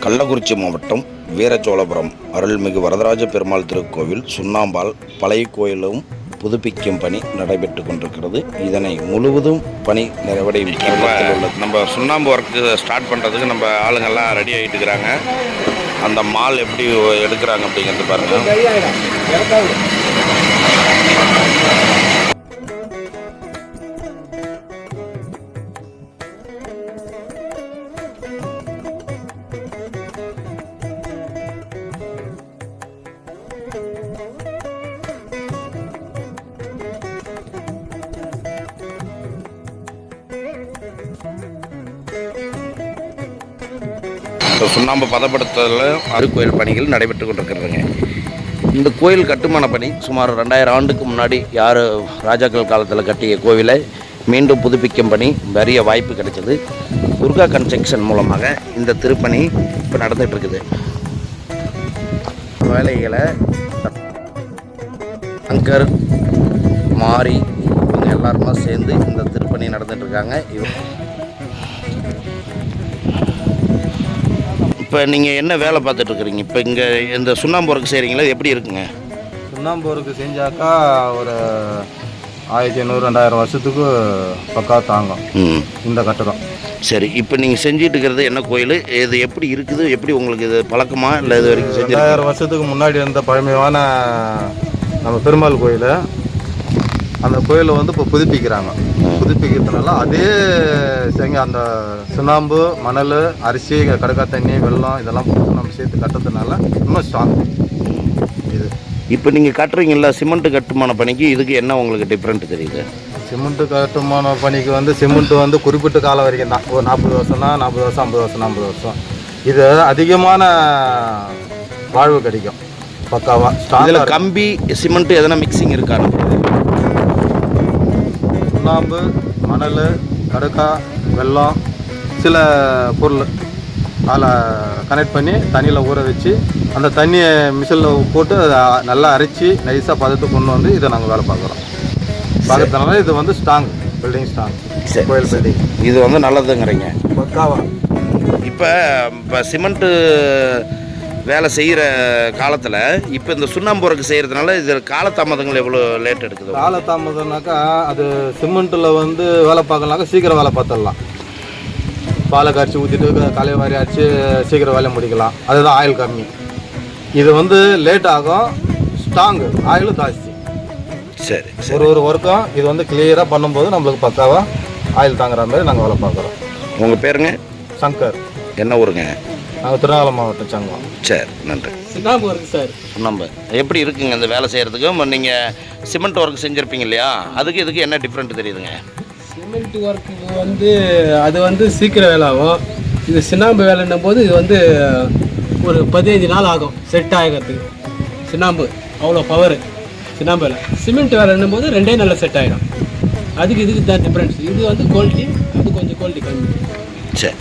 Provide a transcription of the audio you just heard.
கள்ளக்குறிச்சி மாவட்டம் வீரசோழபுரம் அருள்மிகு வரதராஜ பெருமாள் திருக்கோவில் சுண்ணாம்பால் பழைய கோயிலும் புதுப்பிக்கும் பணி நடைபெற்று கொண்டிருக்கிறது. இதனை முழுவதும் பணி நிறைவடையும் உள்ளது. நம்ம சுண்ணாம்பு ஒர்க்கு ஸ்டார்ட் பண்ணுறதுக்கு நம்ம ஆளுங்கள்லாம் ரெடி ஆகிட்டு இருக்கிறாங்க. அந்த மால் எப்படி எடுக்கிறாங்க அப்படிங்கிறது பாருங்கள். சுண்ணாம்பு பதப்படுத்துதல் அருக்கோயில் பணிகள் நடைபெற்று கொண்டிருக்கிறதுங்க. இந்த கோயில் கட்டுமான பணி சுமார் 2000 ஆண்டுக்கு முன்னாடி ராஜாக்கள் காலத்தில் கட்டிய கோவிலை மீண்டும் புதுப்பிக்கும் பணி நிறைய வாய்ப்பு கிடைச்சது. துர்கா கன்ஸ்ட்ரக்ஷன் மூலமாக இந்த திருப்பணி இப்போ நடந்துகிட்டு இருக்குது. வேலைகளை சங்கர் மாரி இவங்க எல்லாருமா சேர்ந்து இந்த திருப்பணி நடந்துகிட்டு இருக்காங்க. இப்போ நீங்கள் என்ன வேலை பார்த்துட்ருக்குறீங்க? இப்போ இங்கே இந்த சுண்ணாம்பு ஒர்க்கு செய்கிறீங்களா? எப்படி இருக்குங்க? சுண்ணாம்பு ஒர்க்கு செஞ்சாக்கா ஒரு 1500-2000 வருஷத்துக்கு பக்கா தாங்கும் இந்த கட்டடம். சரி, இப்போ நீங்கள் செஞ்சுட்டு இருக்கிறது என்ன கோயில்? இது எப்படி இருக்குது? எப்படி உங்களுக்கு இது பழக்கமா இல்லை இது வரைக்கும் செஞ்சு? 2000 வருஷத்துக்கு முன்னாடி இருந்த பழமையான நம்ம பெருமாள் கோயில். அந்த கோயிலை வந்து இப்போ புதுப்பிக்கிறாங்க. புதுப்பிக்கிறதுனால அதே அந்த சுண்ணாம்பு, மணல், அரிசி, கடற்கா தண்ணி, வெல்லம் இதெல்லாம் போட்டு நம்ம சேர்த்து கட்டுறதுனால இன்னும் ஸ்ட்ராங் இது. இப்போ நீங்கள் கட்டுறீங்களா சிமெண்ட்டு கட்டுமான பணிக்கு இதுக்கு என்ன உங்களுக்கு டிஃப்ரெண்ட் தெரியுது? சிமெண்ட்டு கட்டுமான பணிக்கு வந்து சிமெண்ட்டு வந்து குறிப்பிட்ட காலம் வரைக்கும் தான். ஒரு 40 வருஷம்னா 40 வருஷம், 50 வருஷம், 50 வருஷம். இது அதிகமான வாழ்வு கிடைக்கும் பக்காவாக. இதில் கம்பி சிமெண்ட்டு எதனா மிக்சிங் இருக்காரு? சுண்ணாம்பு, மணல், கடக்கா, வெல்லம், சில பொருள் அதில் கனெக்ட் பண்ணி தண்ணியில் ஊற வச்சு அந்த தண்ணியை மிஷினில் போட்டு நல்லா அரைச்சி நைஸாக பதத்தை கொண்டு வந்து இதை நாங்கள் வேலை பார்க்குறதுனால இது வந்து ஸ்ட்ராங் பில்டிங், ஸ்ட்ராங் கோயில் பில்டிங். இது வந்து நல்லதுங்கிறீங்க பக்காவா. இப்போ சிமெண்ட்டு வேலை செய்கிற காலத்தில் இப்போ இந்த சுண்ணாம்பு ஒர்க்கு செய்கிறதுனால இது காலதாமதங்கள் எவ்வளோ லேட் எடுக்குது? காலதாமதம்னாக்கா அது சிமெண்ட்டில் வந்து வேலை பார்க்கலாக்கா சீக்கிரம் வேலை பார்த்துடலாம். பாலை கரைச்சி ஊற்றிட்டு காலையை மாதிரி அரைச்சி சீக்கிரம் வேலையை முடிக்கலாம். அதுதான் ஆயில் கம்மி. இது வந்து லேட் ஆகும், ஸ்ட்ராங்கு, ஆயிலும் ஜாஸ்தி. சரி, ஒரு ஒர்க்கும் இது வந்து கிளியராக பண்ணும்போது நம்மளுக்கு பக்காவாக ஆயில் தாங்குற மாதிரி நாங்கள் வேலை பார்க்குறோம். உங்கள் பேருங்க? சங்கர். என்ன ஊருங்க? நாங்கள் திருநெல்வேலி மாவட்டம் சங்கம். சரி, நன்றி. சுண்ணாம்பு ஒர்க்கு சார். சுண்ணாம்பு எப்படி இருக்குங்க இந்த வேலை செய்கிறதுக்கு? நீங்கள் சிமெண்ட் ஒர்க் செஞ்சுருப்பீங்க இல்லையா, அதுக்கு இதுக்கு என்ன டிஃப்ரெண்ட் தெரியுதுங்க? சிமெண்ட் ஒர்க்கு வந்து அது வந்து சீக்கிரம் வேலை ஆகும். இது சுண்ணாம்பு வேலைன்னும் போது இது வந்து ஒரு 15 நாள் ஆகும் செட் ஆகிறதுக்கு. சுண்ணாம்பு அவ்வளோ பவர் சுண்ணாம்பு வேலை. சிமெண்ட் வேலைன்னும் போது 2 நாளில் செட் ஆகிடும். அதுக்கு இதுக்கு தான் டிஃப்ரென்ஸ். இது வந்து குவாலிட்டி, அது கொஞ்சம் குவாலிட்டி கம்மி. சரி.